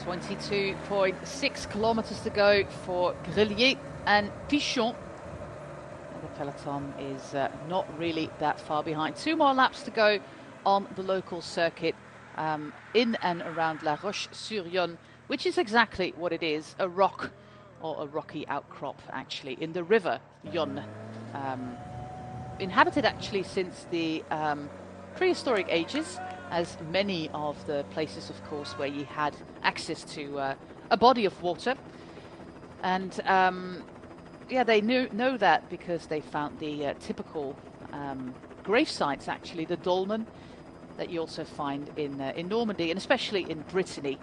22.6 kilometers to go for Grillier and Pichon. The peloton is not really that far behind. 2 more laps to go on the local circuit in and around La Roche-sur-Yon, which is exactly what it is, a rock or a rocky outcrop actually in the river Yonne. Inhabited actually since the prehistoric ages, as many of the places, of course, where you had access to a body of water. And they know that because they found the typical grave sites, actually, the dolmen, that you also find in Normandy and especially in Brittany.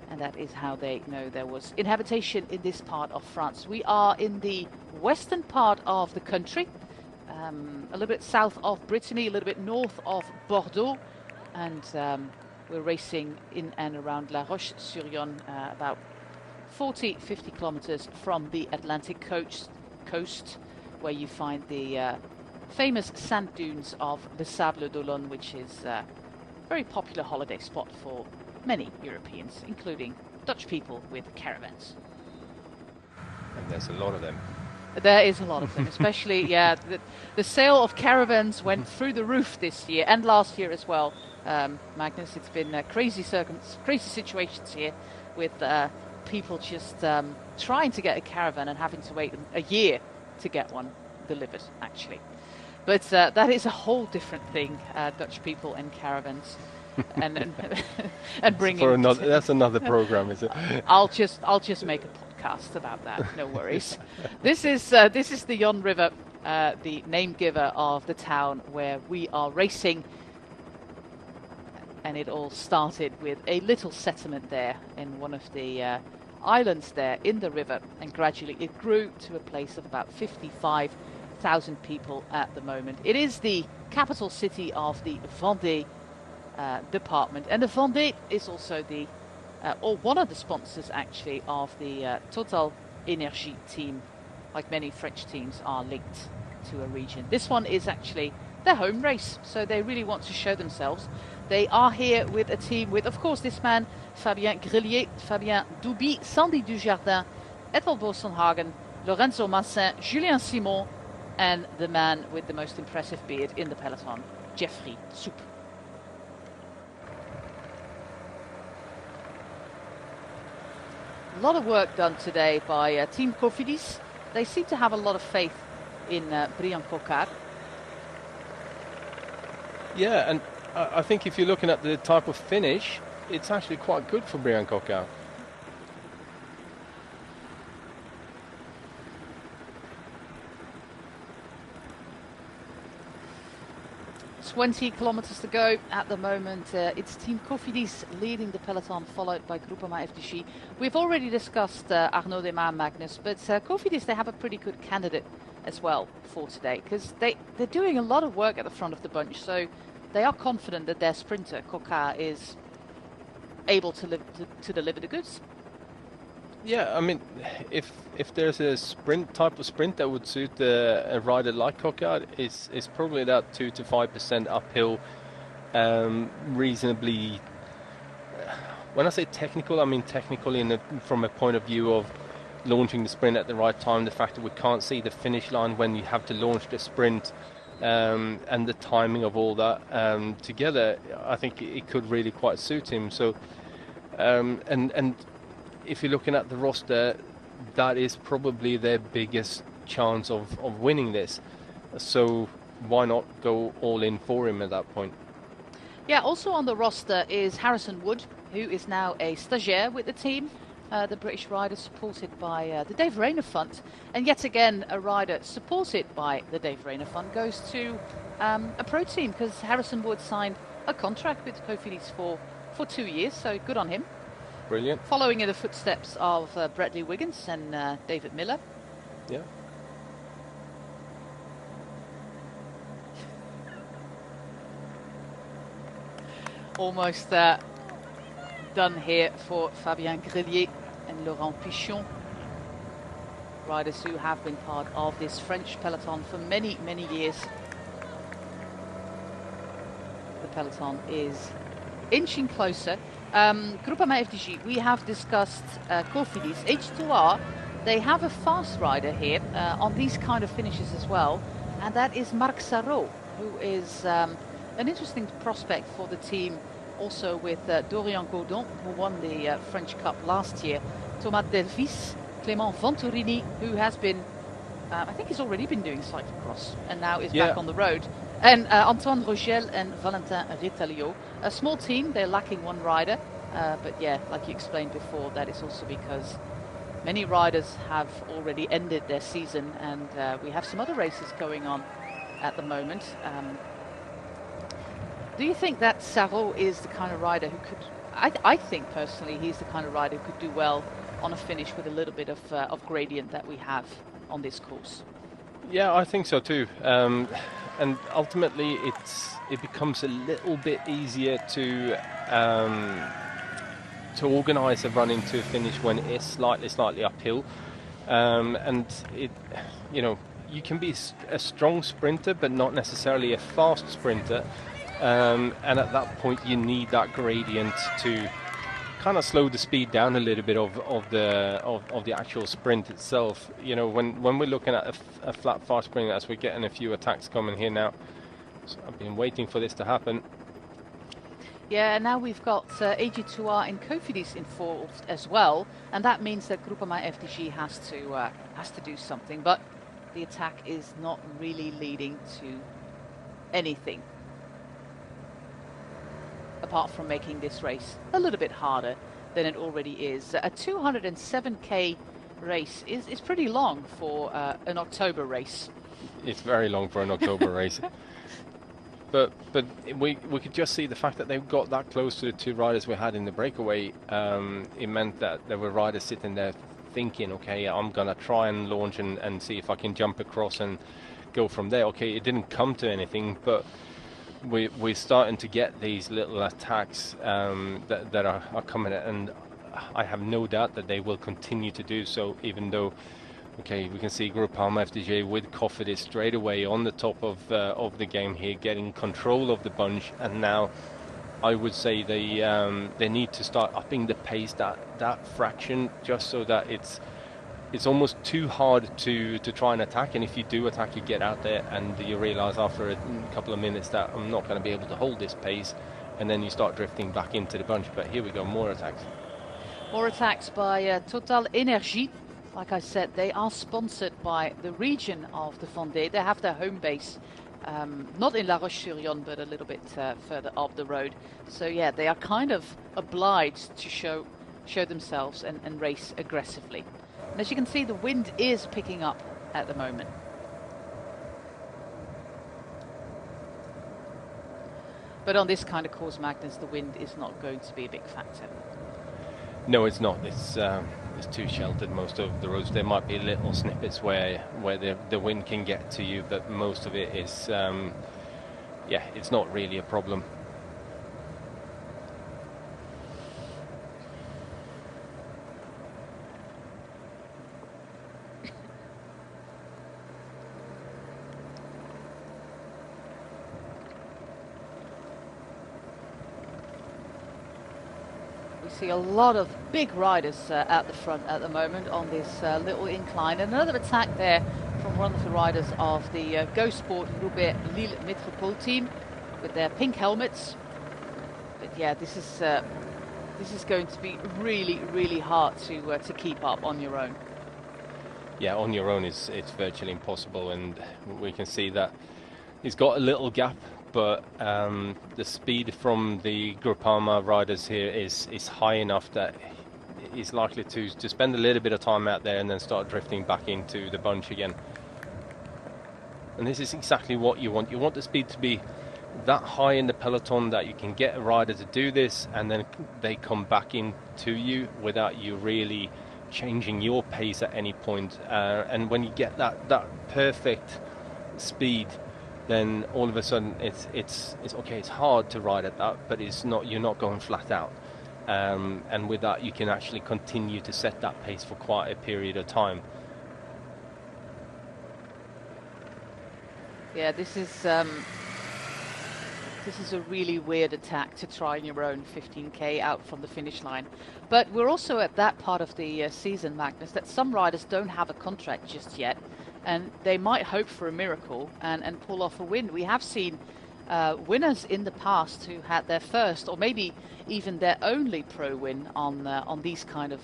And that is how they know there was inhabitation in this part of France. We are in the western part of the country, a little bit south of Brittany, a little bit north of Bordeaux, and we're racing in and around La Roche-sur-Yon, about 40-50 kilometers from the Atlantic coast, where you find the famous sand dunes of the Sable d'Olonne, which is a very popular holiday spot for many Europeans, including Dutch people with caravans. And there's a lot of them. There is a lot of them, especially, the sale of caravans went through the roof this year and last year as well. Magnus, it's been crazy situations here with people just trying to get a caravan and having to wait a year to get one delivered, actually. But that is a whole different thing, Dutch people and caravans. and bringing that's another program, is it? I'll just make a podcast about that. No worries. This is the Yonne River, the name giver of the town where we are racing, and it all started with a little settlement there in one of the islands there in the river, and gradually it grew to a place of about 55,000 people at the moment. It is the capital city of the Vendée department, and the Vendée is also or one of the sponsors actually of the Total Energy team. Like many French teams are linked to a region. This one is actually their home race, so they really want to show themselves. They are here with a team with, of course, this man, Fabien Grillier, Fabien Douby, Sandy Dujardin, Ethel Bosenhagen, Lorenzo Massin, Julien Simon, and the man with the most impressive beard in the peloton, Jeffrey Soupe. A lot of work done today by Team Cofidis. They seem to have a lot of faith in Brian Coquard. Yeah, and I think if you're looking at the type of finish, it's actually quite good for Brian Coquard. 20 kilometers to go at the moment. It's Team Cofidis leading the peloton, followed by Groupama FDG. We've already discussed Arnaud Desmar, Magnus, but Cofidis, they have a pretty good candidate as well for today, because they're doing a lot of work at the front of the bunch, so they are confident that their sprinter, Coquard, is able to deliver the goods. Yeah, I mean, if there's a type of sprint that would suit a rider like Coquard, it's probably that 2 to 5% uphill, reasonably. When I say technical, I mean technical from a point of view of launching the sprint at the right time. The fact that we can't see the finish line when you have to launch the sprint, and the timing of all that together, I think it could really quite suit him. So, and if you're looking at the roster, that is probably their biggest chance of winning this. So why not go all in for him at that point? Yeah, also on the roster is Harrison Wood, who is now a stagiaire with the team. The British rider supported by the Dave Rayner Fund. And yet again, a rider supported by the Dave Rayner Fund goes to a pro team, because Harrison Wood signed a contract with Cofidis for 2 years, so good on him. Brilliant. Following in the footsteps of Bradley Wiggins and David Miller. Yeah. Almost done here for Fabien Grillier and Laurent Pichon. Riders who have been part of this French peloton for many, many years. The peloton is inching closer. Groupama FDG, we have discussed Cofidis. H2R, they have a fast rider here on these kind of finishes as well, and that is Marc Sarrault, who is an interesting prospect for the team, also with Dorian Gaudon, who won the French Cup last year, Thomas Delvis, Clément Venturini, who has been, I think he's already been doing cyclocross and now is back on the road, and Antoine Rogel and Valentin Retalio. A small team, they're lacking one rider, but yeah, like you explained before, that is also because many riders have already ended their season, and we have some other races going on at the moment. Do you think that Sarrault is the kind of rider who could, I think personally, he's the kind of rider who could do well on a finish with a little bit of gradient that we have on this course? Yeah, I think so too. And ultimately, it becomes a little bit easier to organise a run into a finish when it's slightly uphill, and you can be a strong sprinter, but not necessarily a fast sprinter. And at that point, you need that gradient to kind of slow the speed down a little bit of the actual sprint itself. When we're looking at a flat fast sprint, as we're getting a few attacks coming here now, so I've been waiting for this to happen. Yeah, now we've got AG2R and Cofidis involved as well, and that means that Groupama FDG has to do something. But the attack is not really leading to anything, apart from making this race a little bit harder than it already is. A 207k race is pretty long for an October race. It's very long for an October race. But we could just see the fact that they got that close to the two riders we had in the breakaway. It meant that there were riders sitting there thinking, okay, I'm going to try and launch and see if I can jump across and go from there. Okay, it didn't come to anything, but we're starting to get these little attacks that are coming, and I have no doubt that they will continue to do so, even though, okay, we can see Groupama FDJ with Cofidis straight away on the top of the game here, getting control of the bunch, and now I would say they need to start upping the pace that fraction, just so that it's almost too hard to try and attack, and if you do attack, you get out there and you realize after a couple of minutes that I'm not going to be able to hold this pace, and then you start drifting back into the bunch. But here we go, more attacks. More attacks by Total Energie. Like I said, they are sponsored by the region of the Vendée. They have their home base, not in La Roche-sur-Yon, but a little bit further up the road. So yeah, they are kind of obliged to show themselves and race aggressively. And as you can see, the wind is picking up at the moment. But on this kind of course, Magnus, the wind is not going to be a big factor. No, it's not. It's too sheltered, most of the roads. There might be little snippets where the wind can get to you, but most of it is, it's not really a problem. See a lot of big riders at the front at the moment on this little incline. And another attack there from one of the riders of the Go Sport Roubaix Lille Métropole team with their pink helmets. But yeah, this is going to be really, really hard to keep up on your own. Yeah, on your own it's virtually impossible, and we can see that he's got a little gap. But the speed from the Groupama riders here is high enough that he's likely to spend a little bit of time out there and then start drifting back into the bunch again. And this is exactly what you want. You want the speed to be that high in the peloton that you can get a rider to do this, and then they come back into you without you really changing your pace at any point. And when you get that perfect speed, then all of a sudden it's okay. It's hard to ride at that, but it's not. You're not going flat out, and with that you can actually continue to set that pace for quite a period of time. Yeah, this is This is a really weird attack to try in your own 15k out from the finish line. But we're also at that part of the season, Magnus, that some riders don't have a contract just yet, and they might hope for a miracle and pull off a win. We have seen winners in the past who had their first or maybe even their only pro win on these kind of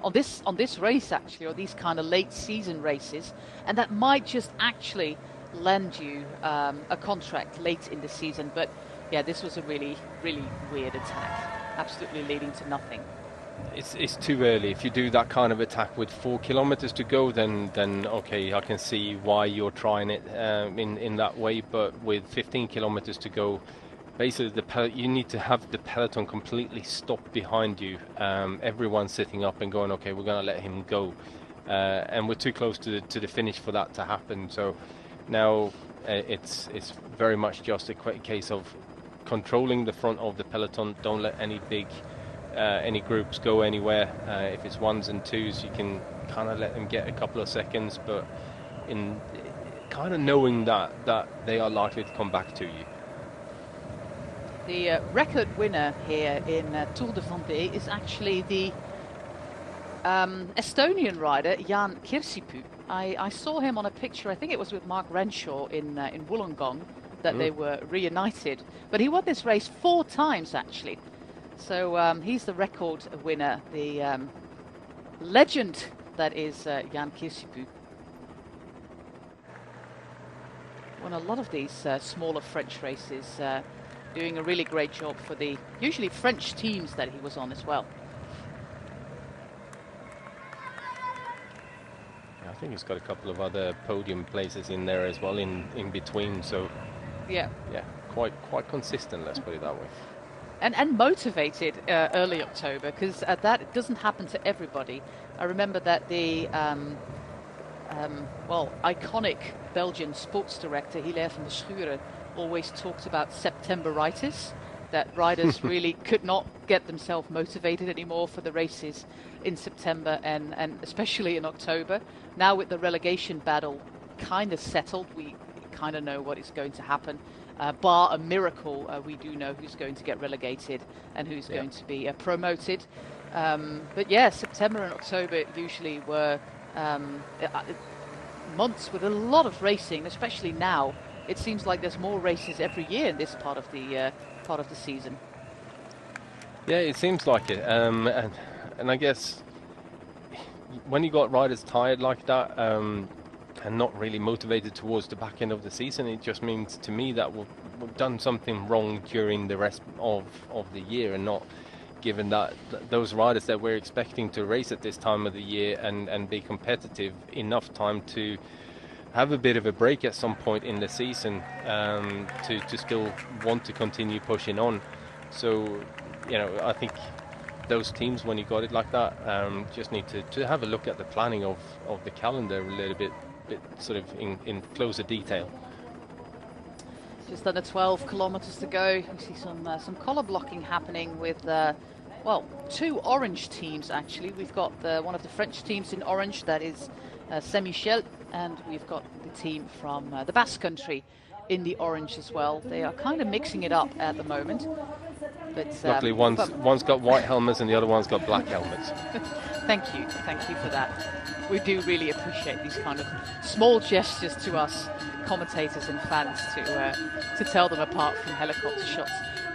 on this race actually, or these kind of late season races, and that might just actually lend you a contract late in the season. But yeah, this was a really weird attack, absolutely leading to nothing. It's too early. If you do that kind of attack with 4 kilometers to go, then okay, I can see why you're trying it in that way. But with 15 kilometers to go, basically you need to have the peloton completely stop behind you. Everyone's sitting up and going, okay, we're going to let him go, and we're too close to the finish for that to happen. So now it's very much just a case of controlling the front of the peloton. Don't let any any groups go anywhere. If it's ones and twos, you can kind of let them get a couple of seconds, but in kind of knowing that they are likely to come back to you. The record winner here in Tour de Vendée is actually the Estonian rider Jan Kirsipuu. I saw him on a picture, I think it was with Mark Renshaw in Wollongong, that they were reunited. But he won this race 4 times actually. So he's the record winner, the legend that is Jan Kirsipuu. Won a lot of these smaller French races, doing a really great job for the usually French teams that he was on as well. I think he's got a couple of other podium places in there as well in between. So yeah, quite consistent. Let's put it that way. And motivated early October, because that doesn't happen to everybody. I remember that the iconic Belgian sports director Hilaire van der Schuren always talked about Septemberitis, that riders really could not get themselves motivated anymore for the races in September and especially in October. Now with the relegation battle kind of settled, we kind of know what is going to happen. Bar a miracle, we do know who's going to get relegated and who's going to be promoted. But yeah, September and October usually were months with a lot of racing, especially now. It seems like there's more races every year in this part of the season. Yeah, it seems like it. And I guess when you got riders tired like that, and not really motivated towards the back end of the season, it just means to me that we've done something wrong during the rest of the year, and not given that those riders that we're expecting to race at this time of the year and be competitive enough time to have a bit of a break at some point in the season, to still want to continue pushing on. So, I think those teams, when you got it like that, just need to have a look at the planning of the calendar a little bit sort of in closer detail. Just under 12 kilometers to go. We see some collar blocking happening with 2 orange teams actually. We've got one of the French teams in orange, that is Saint-Michel, and we've got the team from the Basque Country in the orange as well. They are kind of mixing it up at the moment. But luckily one's got white helmets and the other one's got black helmets. Thank you for that. We do really appreciate these kind of small gestures to us commentators and fans to tell them apart from helicopter shots.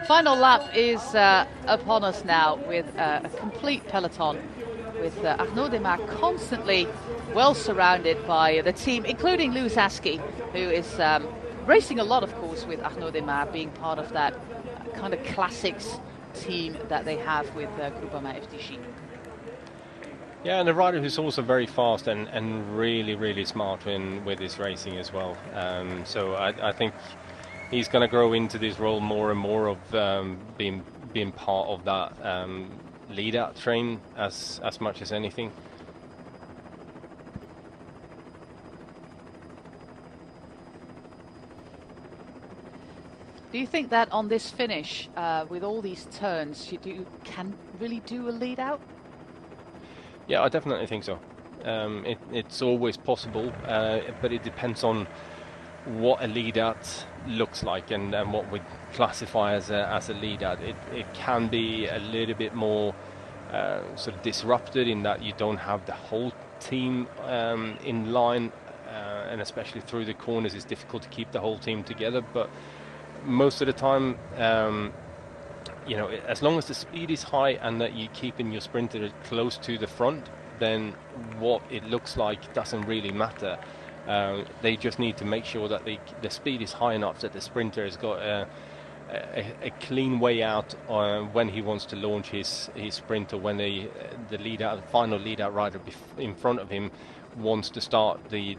Final lap is upon us now with a complete peloton, with Arnaud Demar constantly well surrounded by the team, including Lewis Askey, who is racing a lot, of course, with Arnaud Demar being part of that kind of classics team that they have with Groupama FDJ. Yeah, and a rider who's also very fast and really smart with his racing as well. So I think he's going to grow into this role more and more of being part of that lead-out train as much as anything. Do you think that on this finish, with all these turns, you can really do a lead-out? Yeah, I definitely think so. It's always possible, but it depends on what a lead out looks like and what we classify as a lead out. It can be a little bit more sort of disrupted in that you don't have the whole team in line, and especially through the corners it's difficult to keep the whole team together, but most of the time as long as the speed is high and that you're keeping your sprinter close to the front, then what it looks like doesn't really matter. They just need to make sure that the speed is high enough that the sprinter has got a clean way out when he wants to launch his sprint, or when the final lead out rider in front of him wants to start the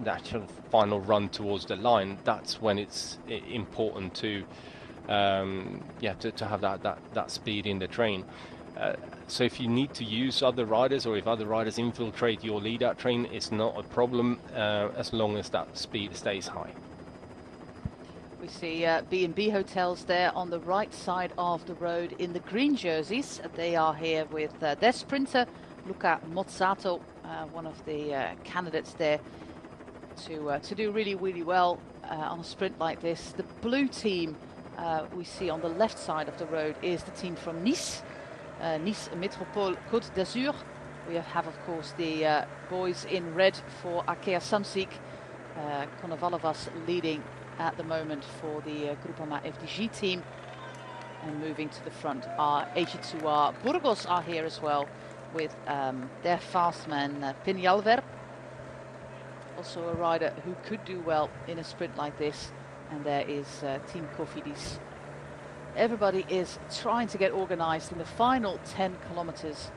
actual final run towards the line. That's when it's important to have that speed in the train. So if you need to use other riders, or if other riders infiltrate your lead-out train, it's not a problem as long as that speed stays high. We see B&B hotels there on the right side of the road in the green jerseys. They are here with their sprinter, Luca Mozzato, one of the candidates there to do really, really well on a sprint like this. The blue team we see on the left side of the road is the team from Nice. Nice Métropole Côte d'Azur. We have, of course, the boys in red for Arkea Samsic. Konovalovas leading at the moment for the Groupama FDG team. And moving to the front are AG2R. Burgos are here as well with their fast man Peñalver. Also a rider who could do well in a sprint like this. And there is Team Cofidis. Everybody is trying to get organized in the final 10 kilometers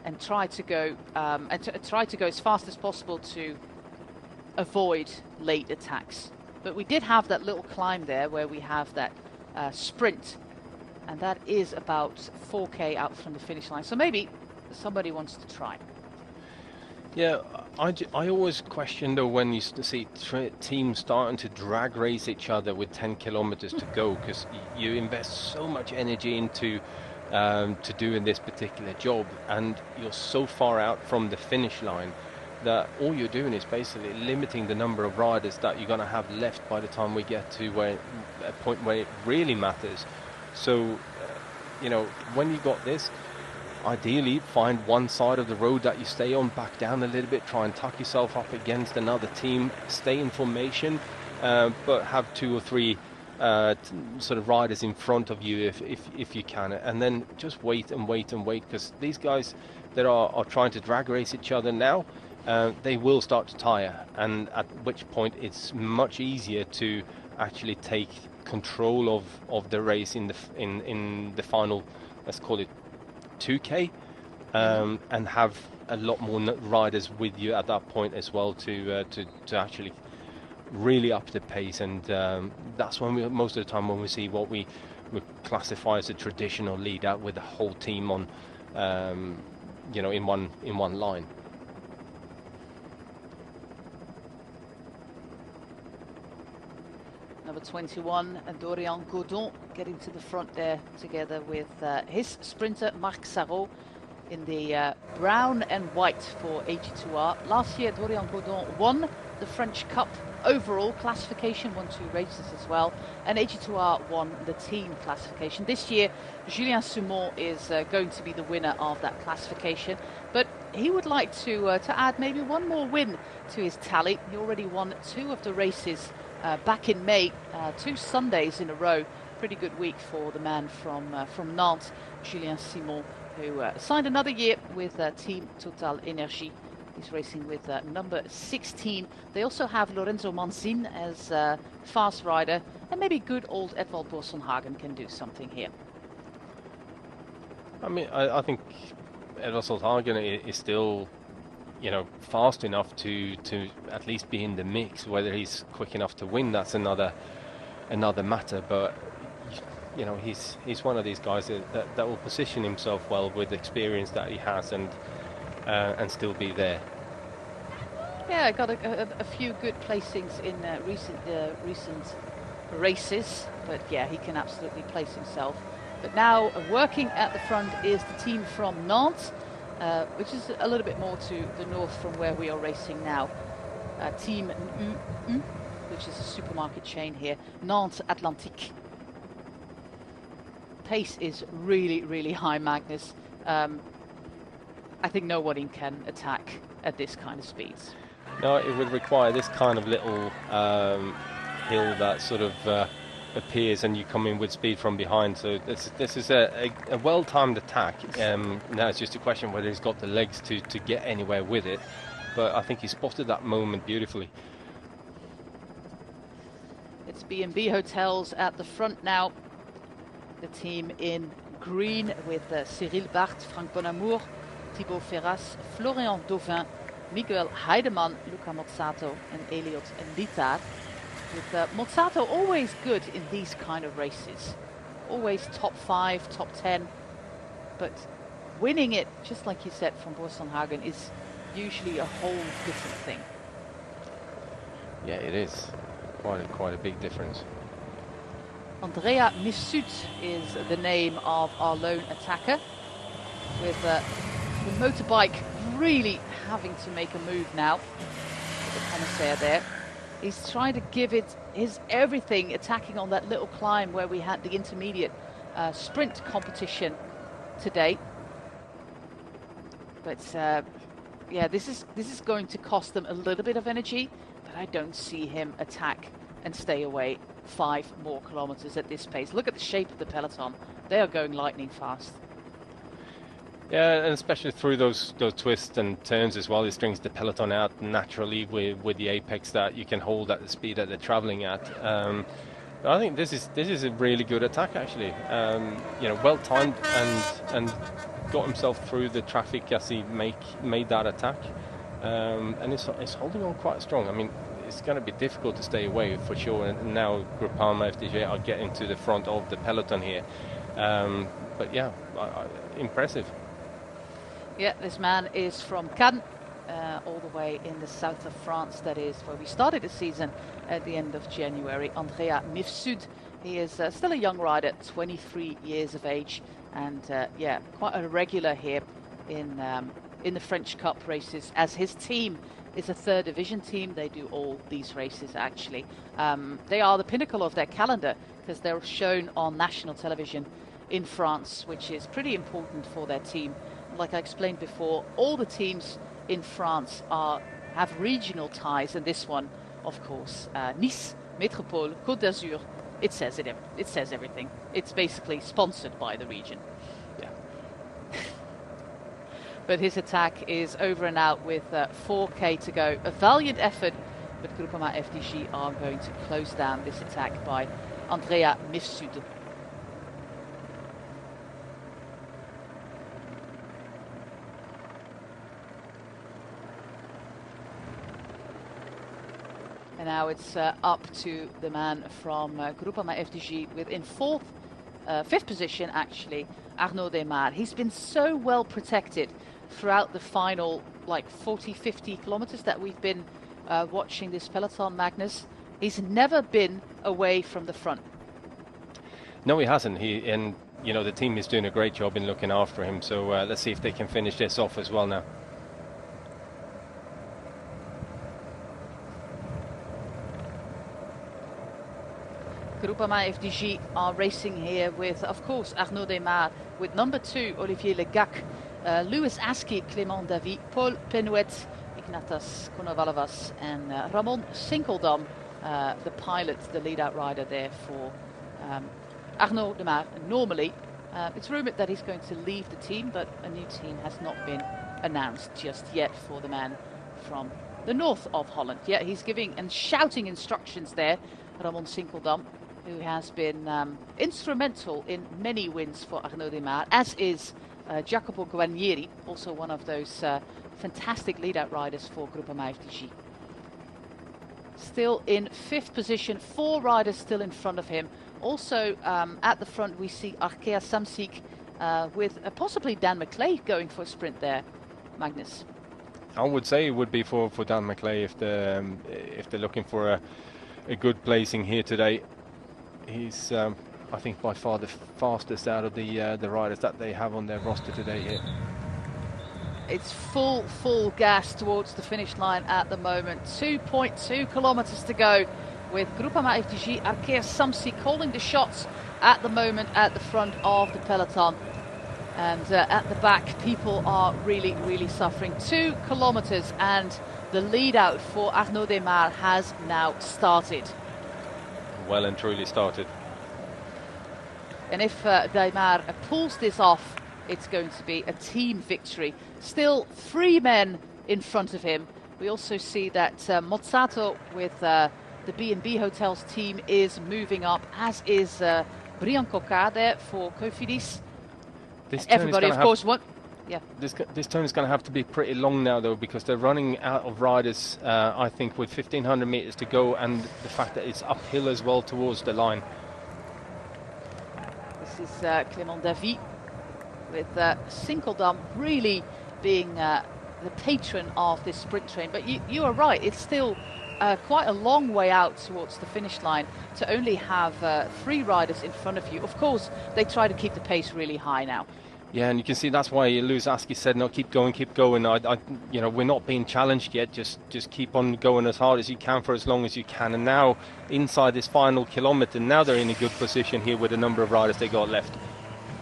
and try to go as fast as possible to avoid late attacks. But we did have that little climb there where we have that sprint, and that is about 4K out from the finish line. So maybe somebody wants to try. Yeah, I always question though when you see teams starting to drag race each other with 10 kilometers to go, because you invest so much energy into to doing this particular job, and you're so far out from the finish line that all you're doing is basically limiting the number of riders that you're going to have left by the time we get to a point where it really matters. So, when you got this, ideally find one side of the road that you stay on, back down a little bit, try and tuck yourself up against another team, stay in formation, but have 2 or 3 sort of riders in front of you if you can, and then just wait and wait and wait, because these guys that are trying to drag race each other now, they will start to tire, and at which point it's much easier to actually take control of the race in the final, let's call it 2K, and have a lot more riders with you at that point as well to actually really up the pace. And that's when most of the time when we see what we classify as a traditional lead out with the whole team on in one line. Number 21, Dorian Godon, getting to the front there together with his sprinter Marc Sarrault in the brown and white for AG2R. Last year, Dorian Godon won the French Cup overall classification, won 2 races as well, and AG2R won the team classification. This year, Julien Simon is going to be the winner of that classification, but he would like to add maybe one more win to his tally. He already won 2 of the races back in May, 2 Sundays in a row. Pretty good week for the man from Nantes, Julien Simon, who signed another year with Team Total Energie. He's racing with number 16. They also have Lorenzo Manzin as fast rider, and maybe good old Edvald Boasson Hagen can do something here. I mean, I think Edvald Hagen is still fast enough to at least be in the mix. Whether he's quick enough to win, that's another matter. But he's one of these guys that will position himself well with the experience that he has, and still be there. Yeah, got a few good placings in recent races, but yeah, he can absolutely place himself. But now working at the front is the team from Nantes, which is a little bit more to the north from where we are racing now. Team U, which is a supermarket chain here, Nantes Atlantique. Pace is really, really high, Magnus. I think nobody can attack at this kind of speeds. No, it would require this kind of little hill that sort of appears, and you come in with speed from behind. So this is a well-timed attack. Now it's just a question whether he's got the legs to get anywhere with it. But I think he spotted that moment beautifully. It's B&B Hotels at the front now. The team in green with Cyril Barth, Franck Bonamour, Thibaut Ferras, Florian Dauvin, Miguel Heidemann, Luca Mozzato and Elliot Littard. With Mozzato always good in these kind of races. Always top 5, top 10. But winning it, just like you said, from Boasson-Hagen is usually a whole different thing. Yeah, it is. Quite a big difference. Andrea Mifsud is the name of our lone attacker. With the motorbike really having to make a move now. With the commissaire there. He's trying to give it his everything, attacking on that little climb where we had the intermediate sprint competition today. But yeah, this is going to cost them a little bit of energy, but I don't see him attack and stay away 5 more kilometers at this pace. Look at the shape of the peloton. They are going lightning fast. Yeah, and especially through those twists and turns as well, it strings the peloton out naturally with the apex that you can hold at the speed that they're traveling at. But I think this is a really good attack actually. You know, well timed and got himself through the traffic as he made that attack, and it's holding on quite strong. I mean, it's going to be difficult to stay away for sure. And now Groupama FDJ are getting to the front of the peloton here. But yeah, impressive. Yeah, this man is from Cannes, all the way in the south of France. That is where we started the season at the end of January. Andrea Mifsud, he is still a young rider, 23 years of age, and yeah, quite a regular here in the French Cup races, as his team is a 3rd division team. They do all these races actually. They are the pinnacle of their calendar because they're shown on national television in France, which is pretty important for their team. Like I explained before, all the teams in France have regional ties, and this one, of course, Nice, Métropole, Côte d'Azur. It says it. It says everything. It's basically sponsored by the region. Yeah. But his attack is over and out with 4K to go. A valiant effort, but Groupama FDJ are going to close down this attack by Andrea Mifsud. And now it's up to the man from Groupama FDJ with in 5th position actually, Arnaud Desmar. He's been so well protected throughout the final like 40-50 kilometers that we've been watching this peloton, Magnus. He's never been away from the front. No, he hasn't. And you know, the team is doing a great job in looking after him. So let's see if they can finish this off as well now. Groupama FDJ are racing here with, of course, Arnaud Desmar, with number 2, Olivier Legac, Louis Aski, Clément Davy, Paul Penouet, Ignatas Konovalovas, and Ramon Sinkeldam, the pilot, the lead-out rider there for Arnaud Desmar. Normally, it's rumoured that he's going to leave the team, but a new team has not been announced just yet for the man from the north of Holland. Yeah, he's giving and shouting instructions there, Ramon Sinkeldam, who has been instrumental in many wins for Arnaud Desmar, as is Jacopo Guarnieri, also one of those fantastic lead-out riders for Groupama FDJ. Still in 5th position, 4 riders still in front of him. Also at the front we see Arkea Samsic with possibly Dan McClay going for a sprint there, Magnus. I would say it would be for Dan McClay if they're looking for a good placing here today. He's, I think, by far the fastest out of the riders that they have on their roster today here. It's full gas towards the finish line at the moment. 2.2 kilometers to go with Groupama FDG, Arkea Samsi calling the shots at the moment at the front of the peloton. And at the back, people are really, really suffering. 2 kilometers, and the lead out for Arnaud Desmar has now started. Well and truly started. And if Desmar pulls this off, it's going to be a team victory. Still 3 men in front of him. We also see that Mozzato with the B&B Hotels team is moving up, as is Brian Coquard there for Cofidis. Everybody, of course, this turn is going to have to be pretty long now, though, because they're running out of riders, I think, with 1,500 meters to go, and the fact that it's uphill as well towards the line. This is Clément Davy with Sinkeldam really being the patron of this sprint train. But you are right, it's still quite a long way out towards the finish line to only have 3 riders in front of you. Of course, they try to keep the pace really high now. Yeah, and you can see that's why Lewis Askey said, "No, keep going, keep going." You know, we're not being challenged yet. Just keep on going as hard as you can for as long as you can. And now, inside this final kilometre, now they're in a good position here with the number of riders they got left.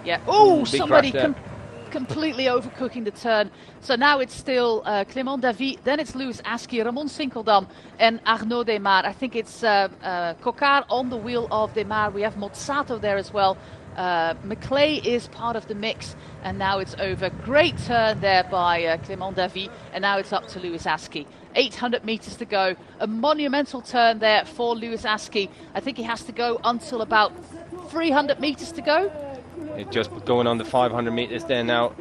Yeah. Oh, somebody completely overcooking the turn. So now it's still Clément Davy, then it's Lewis Askey, Ramon Sinkeldam, and Arnaud Desmar. I think it's Coquard on the wheel of Desmar. We have Mozzato there as well. McClay is part of the mix, and now it's over. Great turn there by Clément Davy, and now it's up to Lewis Askey. 800 meters to go. A monumental turn there for Lewis Askey. I think he has to go until about 300 meters to go. It's just going on the 500 meters there now.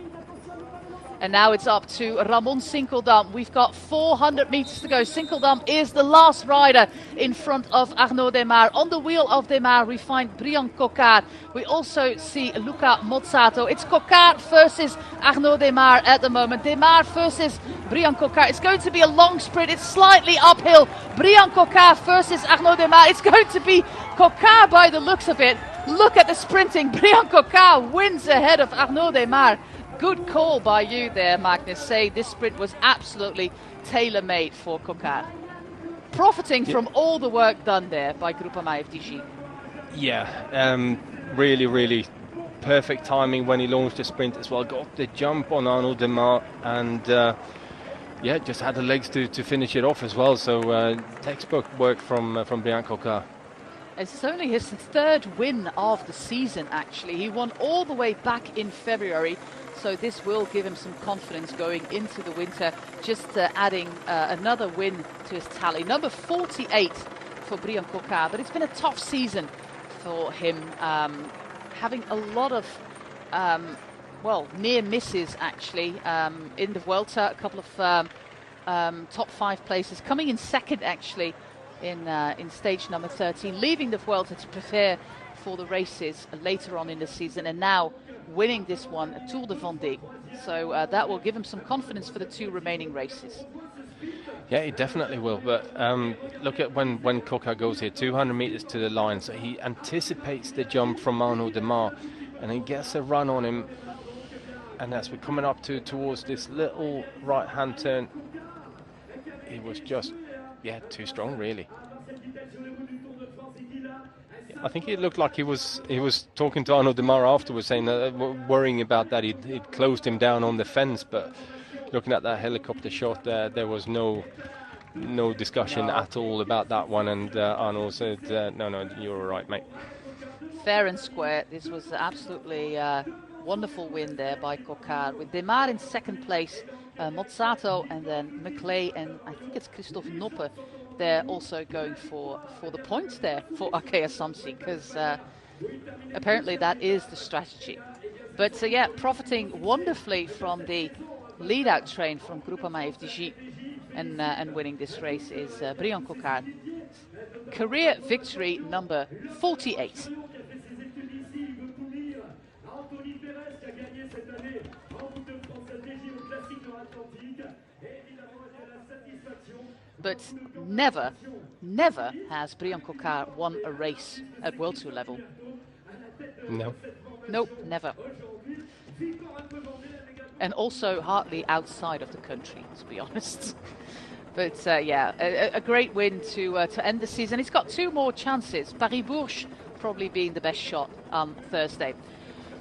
And now it's up to Ramon Sinkeldam. We've got 400 meters to go. Sinkeldam is the last rider in front of Arnaud Desmar. On the wheel of Desmar, we find Brian Coquard. We also see Luca Mozzato. It's Coquard versus Arnaud Desmar at the moment. Desmar versus Brian Coquard. It's going to be a long sprint. It's slightly uphill. Brian Coquard versus Arnaud Desmar. It's going to be Coquard by the looks of it. Look at the sprinting. Brian Coquard wins ahead of Arnaud Desmar. Good call by you there, Magnus. Say this sprint was absolutely tailor-made for Coquard. Profiting from all the work done there by Groupama FDG. Yeah, really, really perfect timing when he launched the sprint as well. Got the jump on Arnaud Desmar, and yeah, just had the legs to finish it off as well. So textbook work from Brian Coquard. It's only his 3rd win of the season, actually. He won all the way back in February, so this will give him some confidence going into the winter, just adding another win to his tally. Number 48 for Brian Coquard, but it's been a tough season for him, having a lot of, near misses, actually, in the Vuelta, a couple of top 5 places, coming in 2nd, actually, in stage number 13, leaving the Vuelta to prepare for the races later on in the season, and now winning this one, Tour de Vendée. So that will give him some confidence for the 2 remaining races. Yeah, it definitely will. But look at when Coquard goes here, 200 meters to the line, so he anticipates the jump from Arnaud Desmar, and he gets a run on him. And as we're coming up towards this little right-hand turn, he was just, too strong, really. I think it looked like he was talking to Arnaud Desmar afterwards, saying that, worrying about that he'd closed him down on the fence. But looking at that helicopter shot there was no discussion at all about that one. And Arnaud said, no, you're all right, mate. Fair and square. This was absolutely wonderful win there by Coquard, with Desmar in 2nd place, Mozzato, and then McClay, and I think it's Christophe Noppe. They're also going for the points there for Arkea Samsi, because apparently that is the strategy. But profiting wonderfully from the lead-out train from Groupama FDG and winning this race is Brian Coquard. Career victory number 48. But never has Brian Coquard won a race at World Tour level. No. Nope, never. And also hardly outside of the country, to be honest. But yeah, a great win to end the season. He's got 2 more chances. Paris-Bourges probably being the best shot on Thursday.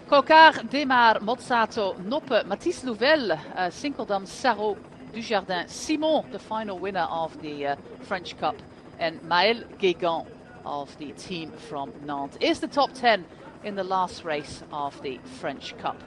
Cocard, Desmar, Mozzato, Noppe, Mathis Louvel, Sinkeldam, Sarrault, Dujardin, Simon, the final winner of the French Cup, and Maël Guégan of the team from Nantes is the top 10 in the last race of the French Cup.